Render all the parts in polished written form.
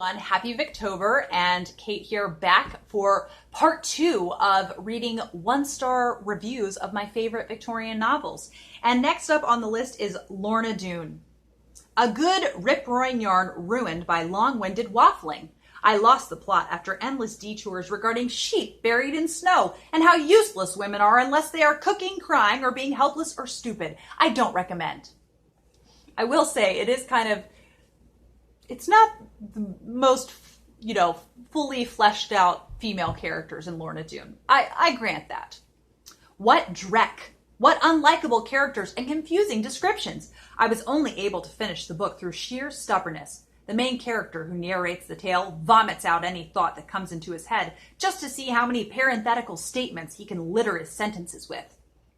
Happy Victober, and Kate here back for part 2 of reading 1-star reviews of my favorite Victorian novels. And next up on the list is Lara Dune. A good rip-roaring yarn ruined by long-winded waffling. I lost the plot after endless detours regarding sheep buried in snow and how useless women are unless they are cooking, crying, or being helpless or stupid. I don't recommend. I will say it is it's not the most, fully fleshed out female characters in Lara Dune. I grant that. What dreck. What unlikable characters and confusing descriptions. I was only able to finish the book through sheer stubbornness. The main character who narrates the tale vomits out any thought that comes into his head just to see how many parenthetical statements he can litter his sentences with.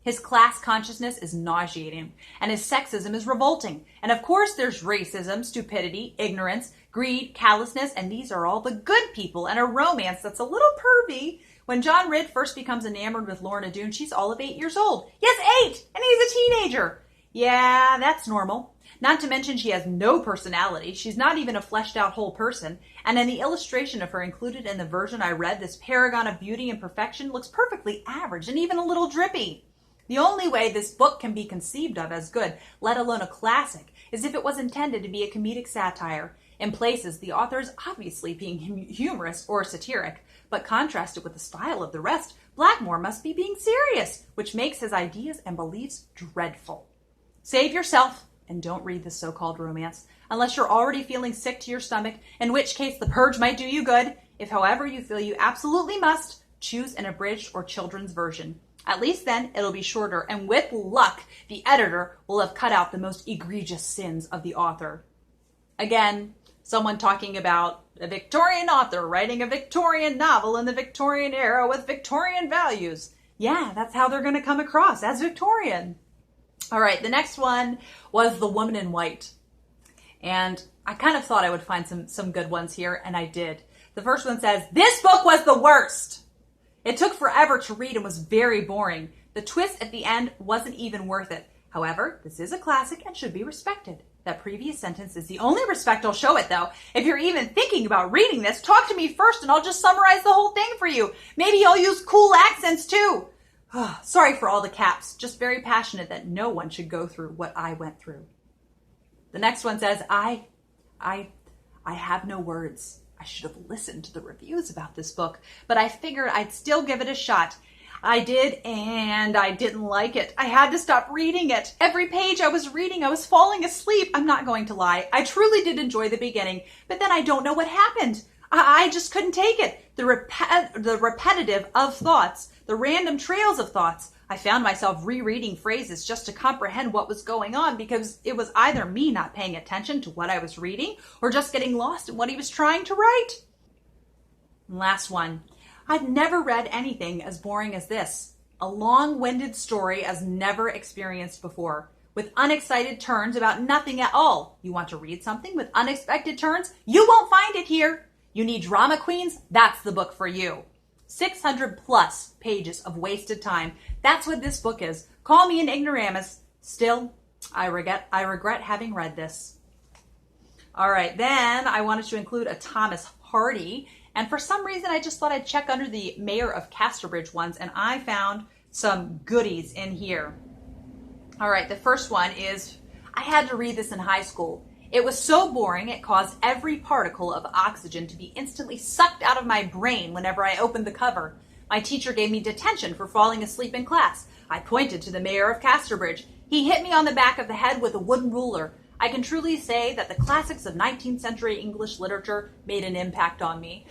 His class consciousness is nauseating, and his sexism is revolting. And of course there's racism, stupidity, ignorance, greed, callousness, and these are all the good people, and a romance that's a little pervy. When John Ridd first becomes enamored with Lara Dune, she's all of 8 years old. Yes, 8! And he's a teenager! Yeah, that's normal. Not to mention she has no personality. She's not even a fleshed out whole person. And in the illustration of her included in the version I read, this paragon of beauty and perfection looks perfectly average and even a little drippy. The only way this book can be conceived of as good, let alone a classic, is if it was intended to be a comedic satire. In places, the author is obviously being humorous or satiric, but contrasted with the style of the rest, Blackmore must be being serious, which makes his ideas and beliefs dreadful. Save yourself and don't read this so-called romance, unless you're already feeling sick to your stomach, in which case the purge might do you good. If, however, you feel you absolutely must, choose an abridged or children's version. At least then it'll be shorter, and with luck, the editor will have cut out the most egregious sins of the author. Again, someone talking about a Victorian author writing a Victorian novel in the Victorian era with Victorian values. Yeah, that's how they're going to come across, as Victorian. All right, the next one was The Woman in White. And I kind of thought I would find some good ones here, and I did. The first one says, "This book was the worst. It took forever to read and was very boring. The twist at the end wasn't even worth it. However, this is a classic and should be respected." That previous sentence is the only respect I'll show it, though. If you're even thinking about reading this, talk to me first and I'll just summarize the whole thing for you. Maybe I'll use cool accents too. Sorry for all the caps. Just very passionate that no one should go through what I went through. The next one says, I have no words. I should have listened to the reviews about this book, but I figured I'd still give it a shot. I did, and I didn't like it. I had to stop reading it. Every page I was reading, I was falling asleep. I'm not going to lie. I truly did enjoy the beginning, but then I don't know what happened. I just couldn't take it. The repetitive of thoughts, the random trails of thoughts. I found myself rereading phrases just to comprehend what was going on because it was either me not paying attention to what I was reading or just getting lost in what he was trying to write. And last one. I've never read anything as boring as this. A long-winded story as never experienced before, with unexcited turns about nothing at all. You want to read something with unexpected turns? You won't find it here. You need drama queens? That's the book for you. 600 plus pages of wasted time. That's what this book is. Call me an ignoramus. Still, I regret having read this. All right, then I wanted to include a Thomas Hardy. And for some reason, I just thought I'd check under the Mayor of Casterbridge ones, and I found some goodies in here. All right, the first one is, I had to read this in high school. It was so boring, it caused every particle of oxygen to be instantly sucked out of my brain whenever I opened the cover. My teacher gave me detention for falling asleep in class. I pointed to the Mayor of Casterbridge. He hit me on the back of the head with a wooden ruler. I can truly say that the classics of 19th century English literature made an impact on me.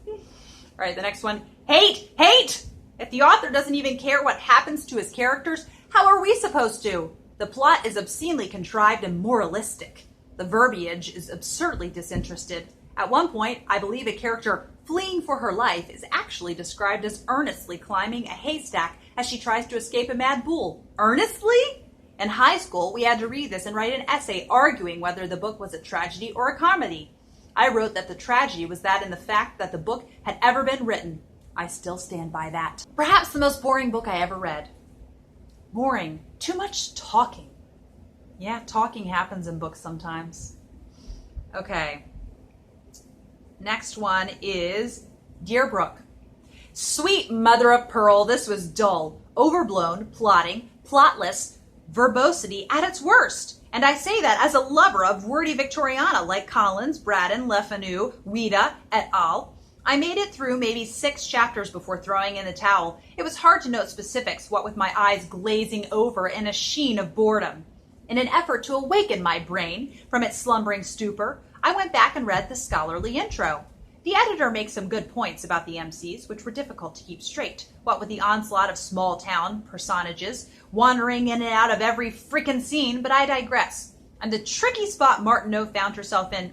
All right, the next one. Hate! Hate! If the author doesn't even care what happens to his characters, how are we supposed to? The plot is obscenely contrived and moralistic. The verbiage is absurdly disinterested. At one point, I believe a character fleeing for her life is actually described as earnestly climbing a haystack as she tries to escape a mad bull. Earnestly? In high school, we had to read this and write an essay arguing whether the book was a tragedy or a comedy. I wrote that the tragedy was that in the fact that the book had ever been written. I still stand by that. Perhaps the most boring book I ever read. Boring. Too much talking. Yeah, talking happens in books sometimes. Okay. Next one is Deerbrook. Sweet mother of pearl, this was dull, overblown, plotting, plotless, verbosity at its worst. And I say that as a lover of wordy Victoriana like Collins, Braddon, Le Fanu, Ouida, et al. I made it through maybe 6 chapters before throwing in the towel. It was hard to note specifics, what with my eyes glazing over in a sheen of boredom. In an effort to awaken my brain from its slumbering stupor, I went back and read the scholarly intro. The editor makes some good points about the MCs, which were difficult to keep straight, what with the onslaught of small-town personages wandering in and out of every frickin' scene, but I digress. And the tricky spot Martineau found herself in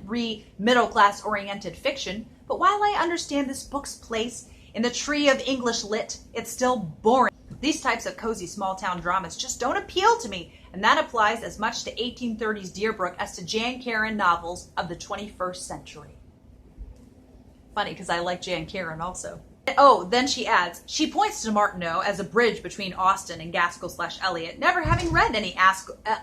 middle-class oriented fiction, but while I understand this book's place in the tree of English lit, it's still boring. These types of cozy small-town dramas just don't appeal to me, and that applies as much to 1830s Deerbrook as to Jan Karon novels of the 21st century. Funny, because I like Jan Karon also. Oh, then she adds, she points to Martineau as a bridge between Austen and Gaskell/Eliot, never having read any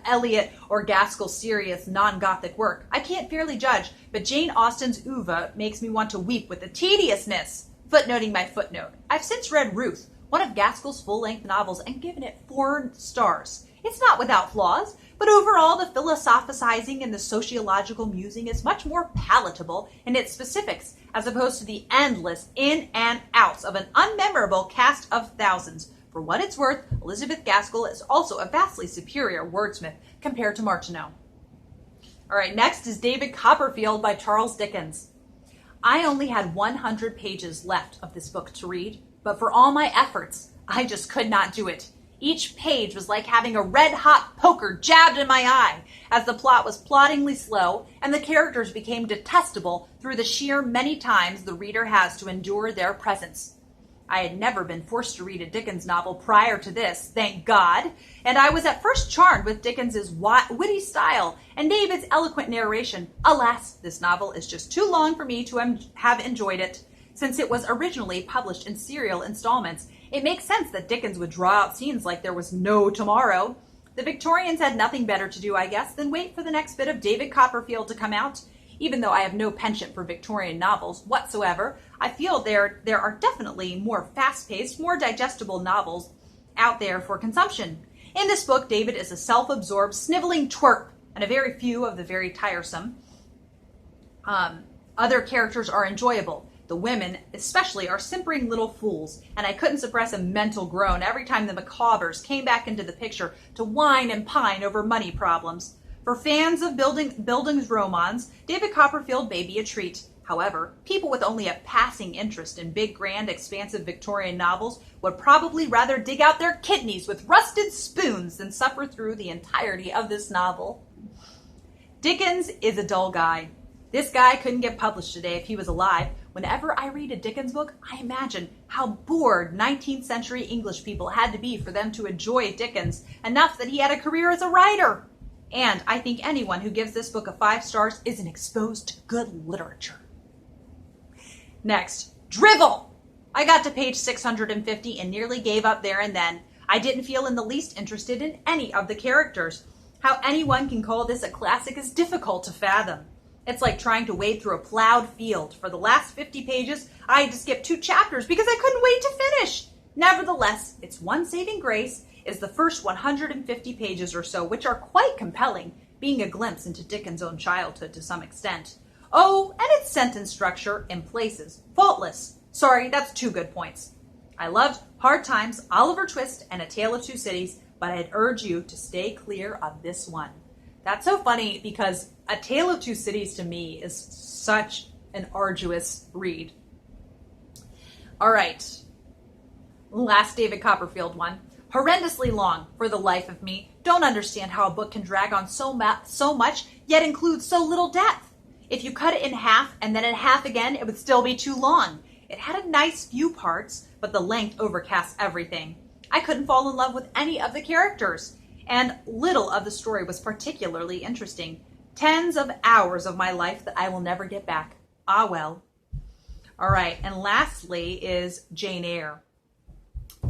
Eliot or Gaskell serious non-Gothic work. I can't fairly judge, but Jane Austen's Uva makes me want to weep with the tediousness. Footnoting my footnote. I've since read Ruth, one of Gaskell's full-length novels, and given it 4 stars. It's not without flaws, but overall the philosophizing and the sociological musing is much more palatable in its specifics, as opposed to the endless in and outs of an unmemorable cast of thousands. For what it's worth, Elizabeth Gaskell is also a vastly superior wordsmith compared to Martineau. All right, next is David Copperfield by Charles Dickens. I only had 100 pages left of this book to read, but for all my efforts, I just could not do it. Each page was like having a red-hot poker jabbed in my eye, as the plot was ploddingly slow and the characters became detestable through the sheer many times the reader has to endure their presence. I had never been forced to read a Dickens novel prior to this, thank God, and I was at first charmed with Dickens's witty style and David's eloquent narration. Alas, this novel is just too long for me to have enjoyed it. Since it was originally published in serial installments, it makes sense that Dickens would draw out scenes like there was no tomorrow. The Victorians had nothing better to do, I guess, than wait for the next bit of David Copperfield to come out. Even though I have no penchant for Victorian novels whatsoever, I feel there are definitely more fast-paced, more digestible novels out there for consumption. In this book, David is a self-absorbed, sniveling twerp, and a very few of the very tiresome. Other characters are enjoyable. The women, especially, are simpering little fools, and I couldn't suppress a mental groan every time the Micawbers came back into the picture to whine and pine over money problems. For fans of buildings romance, David Copperfield may be a treat. However, people with only a passing interest in big, grand, expansive Victorian novels would probably rather dig out their kidneys with rusted spoons than suffer through the entirety of this novel. Dickens is a dull guy. This guy couldn't get published today if he was alive. Whenever I read a Dickens book, I imagine how bored 19th century English people had to be for them to enjoy Dickens enough that he had a career as a writer. And I think anyone who gives this book a 5 stars isn't exposed to good literature. Next, drivel! I got to page 650 and nearly gave up there and then. I didn't feel in the least interested in any of the characters. How anyone can call this a classic is difficult to fathom. It's like trying to wade through a plowed field. For the last 50 pages, I had to skip 2 chapters because I couldn't wait to finish. Nevertheless, its one saving grace is the first 150 pages or so, which are quite compelling, being a glimpse into Dickens' own childhood to some extent. Oh, and its sentence structure, in places, faultless. Sorry, that's 2 good points. I loved Hard Times, Oliver Twist, and A Tale of Two Cities, but I'd urge you to stay clear of this one. That's so funny because A Tale of Two Cities to me is such an arduous read. All right, last David Copperfield one. Horrendously long, for the life of me. Don't understand how a book can drag on so much, yet include so little depth. If you cut it in half and then in half again, it would still be too long. It had a nice few parts, but the length overcasts everything. I couldn't fall in love with any of the characters, and little of the story was particularly interesting. Tens of hours of my life that I will never get back. Ah, well. All right, and lastly is Jane Eyre.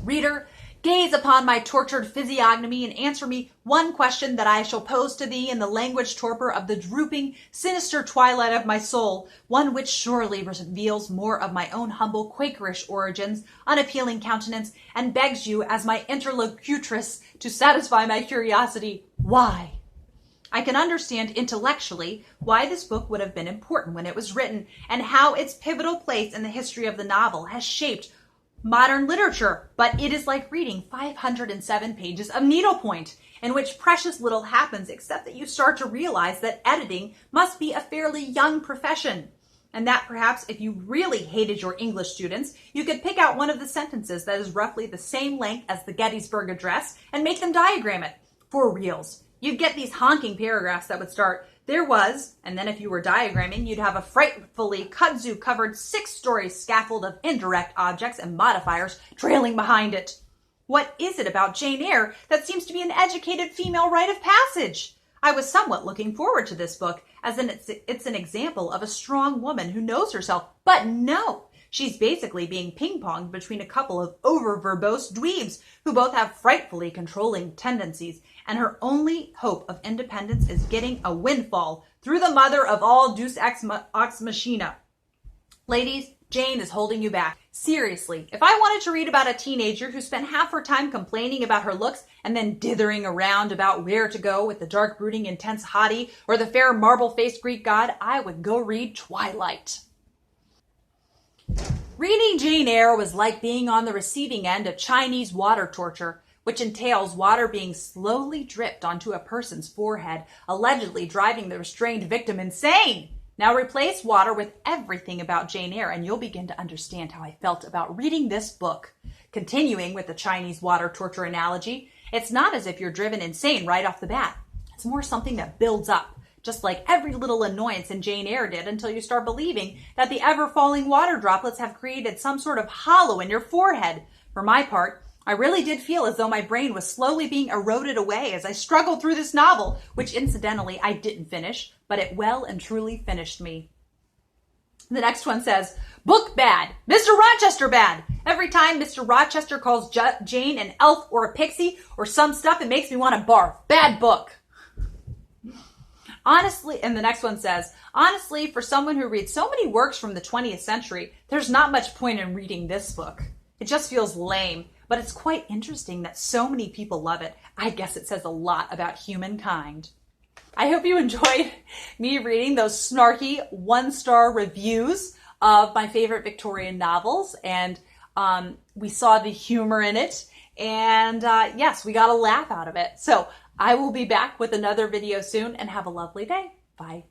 Reader, Gaze upon my tortured physiognomy and answer me one question that I shall pose to thee in the language torpor of the drooping, sinister twilight of my soul, one which surely reveals more of my own humble Quakerish origins, unappealing countenance, and begs you, as my interlocutress, to satisfy my curiosity. Why? I can understand intellectually why this book would have been important when it was written, and how its pivotal place in the history of the novel has shaped modern literature, but it is like reading 507 pages of needlepoint, in which precious little happens except that you start to realize that editing must be a fairly young profession, and that perhaps if you really hated your English students, you could pick out one of the sentences that is roughly the same length as the Gettysburg Address and make them diagram it. For reals. You'd get these honking paragraphs that would start, "There was," and then if you were diagramming, you'd have a frightfully kudzu-covered 6-story scaffold of indirect objects and modifiers trailing behind it. What is it about Jane Eyre that seems to be an educated female rite of passage? I was somewhat looking forward to this book, as in it's an example of a strong woman who knows herself, but no! She's basically being ping-ponged between a couple of over-verbose dweebs who both have frightfully controlling tendencies, and her only hope of independence is getting a windfall through the mother of all Deus Ex Machina. Ladies, Jane is holding you back. Seriously, if I wanted to read about a teenager who spent half her time complaining about her looks and then dithering around about where to go with the dark, brooding, intense hottie or the fair marble-faced Greek god, I would go read Twilight. Reading Jane Eyre was like being on the receiving end of Chinese water torture, which entails water being slowly dripped onto a person's forehead, allegedly driving the restrained victim insane. Now replace water with everything about Jane Eyre and you'll begin to understand how I felt about reading this book. Continuing with the Chinese water torture analogy, it's not as if you're driven insane right off the bat. It's more something that builds up, just like every little annoyance in Jane Eyre did, until you start believing that the ever-falling water droplets have created some sort of hollow in your forehead. For my part, I really did feel as though my brain was slowly being eroded away as I struggled through this novel, which incidentally I didn't finish, but it well and truly finished me. The next one says, book bad, Mr. Rochester bad. Every time Mr. Rochester calls Jane an elf or a pixie or some stuff, it makes me want to barf. Bad book. Honestly, and the next one says, honestly, for someone who reads so many works from the 20th century, there's not much point in reading this book. It just feels lame, but it's quite interesting that so many people love it. I guess it says a lot about humankind. I hope you enjoyed me reading those snarky 1-star reviews of my favorite Victorian novels, and we saw the humor in it, and yes, we got a laugh out of it. So I will be back with another video soon, and have a lovely day. Bye.